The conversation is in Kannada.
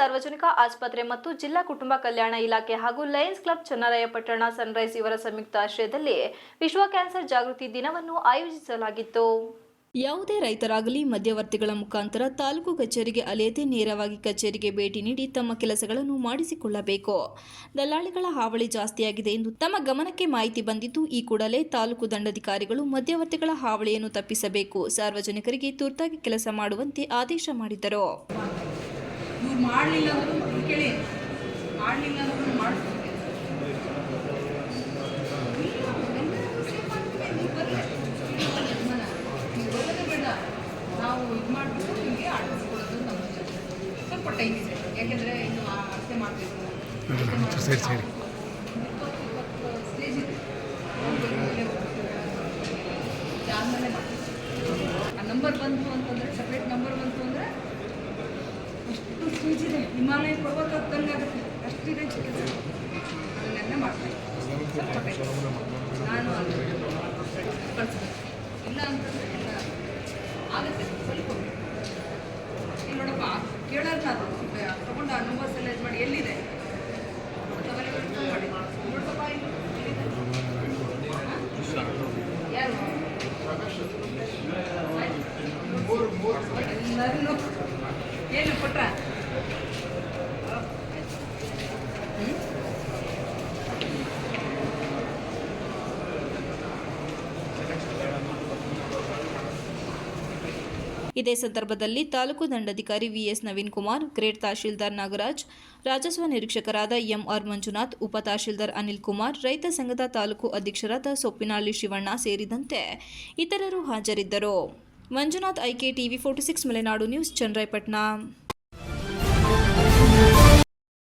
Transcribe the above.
ಸಾರ್ವಜನಿಕ ಆಸ್ಪತ್ರೆ ಮತ್ತು ಜಿಲ್ಲಾ ಕುಟುಂಬ ಕಲ್ಯಾಣ ಇಲಾಖೆ ಹಾಗೂ ಲಯನ್ಸ್ ಕ್ಲಬ್ ಚನ್ನರಾಯಪಟ್ಟಣ ಸನ್ರೈಸ್ ಇವರ ಸಂಯುಕ್ತ ಆಶ್ರಯದಲ್ಲಿ ವಿಶ್ವ ಕ್ಯಾನ್ಸರ್ ಜಾಗೃತಿ ದಿನವನ್ನು ಆಯೋಜಿಸಲಾಗಿತ್ತು. ಯಾವುದೇ ರೈತರಾಗಲಿ ಮಧ್ಯವರ್ತಿಗಳ ಮುಖಾಂತರ ತಾಲೂಕು ಕಚೇರಿಗೆ ಅಲೆಯದೆ ನೇರವಾಗಿ ಕಚೇರಿಗೆ ಭೇಟಿ ನೀಡಿ ತಮ್ಮ ಕೆಲಸಗಳನ್ನು ಮಾಡಿಸಿಕೊಳ್ಳಬೇಕು. ದಲ್ಲಾಳಿಗಳ ಹಾವಳಿ ಜಾಸ್ತಿಯಾಗಿದೆ ಎಂದು ತಮ್ಮ ಗಮನಕ್ಕೆ ಮಾಹಿತಿ ಬಂದಿದ್ದು, ಈ ಕೂಡಲೇ ತಾಲೂಕು ದಂಡಾಧಿಕಾರಿಗಳು ಮಧ್ಯವರ್ತಿಗಳ ಹಾವಳಿಯನ್ನು ತಪ್ಪಿಸಬೇಕು, ಸಾರ್ವಜನಿಕರಿಗೆ ತುರ್ತಾಗಿ ಕೆಲಸ ಮಾಡುವಂತೆ ಆದೇಶ ಮಾಡಿದರು. ನಾವು ಇದು ಮಾಡಿಬಿಟ್ಟು ನಿಮಗೆ ಆಡಿಸ್ಕೊಡೋದು ನಮ್ಮ ಸ್ವಲ್ಪ ಟೈಮ್ ಇದೆ, ಯಾಕೆಂದರೆ ಇನ್ನು ಅಷ್ಟೇ ಮಾಡಬೇಕು. ಸ್ಟೇಜ್ ಇದೆ, ಆದಮೇಲೆ ಆ ನಂಬರ್ ಬಂತು ಅಂತಂದರೆ, ಸಪ್ರೇಟ್ ನಂಬರ್ ಬಂತು ಅಂದರೆ ಅಷ್ಟು ಸ್ಟೇಜ್ ಇದೆ, ಹಿಮಾಲಯ ಪರ್ವತ ಹತ್ತಂಗಾಗುತ್ತೆ, ಅಷ್ಟಿದೆ ಚಿಕಿತ್ಸೆ. ಅದನ್ನೆಲ್ಲ ಮಾಡ್ತೀನಿ. ಸ್ವಲ್ಪ ಟೈಮ್ ನಾನು ಕಳಿಸ್ಬೇಕು, ಇಲ್ಲ ಅಂತಂದರೆ ಎಲ್ಲ ಆಗುತ್ತೆ. ಸ್ವಲ್ಪ ಇಲ್ಲಿ ನೋಡಪ್ಪ, ಕೇಳೋದು ನಾನು ತೊಗೊಂಡು ಆ ನಂಬರ್ಸ್ ಎಲ್ಲ ಇದು ಮಾಡಿ ಎಲ್ಲಿದೆ ಮಾಡಿ ನೋಡಪ್ಪ, ಯಾರು ಎಲ್ಲರೂ ಏನು ಕೊಟ್ರ ಇದೇ ಸಂದರ್ಭದಲ್ಲಿ ತಾಲೂಕು ದಂಡಾಧಿಕಾರಿ ವಿಎಸ್ ನವೀನ್ ಕುಮಾರ್, ಗ್ರೇಡ್ ತಹಶೀಲ್ದಾರ್ ನಾಗರಾಜ್, ರಾಜಸ್ವ ನಿರೀಕ್ಷಕರಾದ ಎಂಆರ್ ಮಂಜುನಾಥ್, ಉಪ ತಹಶೀಲ್ದಾರ್ ಅನಿಲ್ ಕುಮಾರ್, ರೈತ ಸಂಘದ ತಾಲೂಕು ಅಧ್ಯಕ್ಷರಾದ ಸೊಪ್ಪಿನಹಳ್ಳಿ ಶಿವಣ್ಣ ಸೇರಿದಂತೆ ಇತರರು ಹಾಜರಿದ್ದರು. Manjunath, IK TV 46 Malenadu news, Channarayapatna.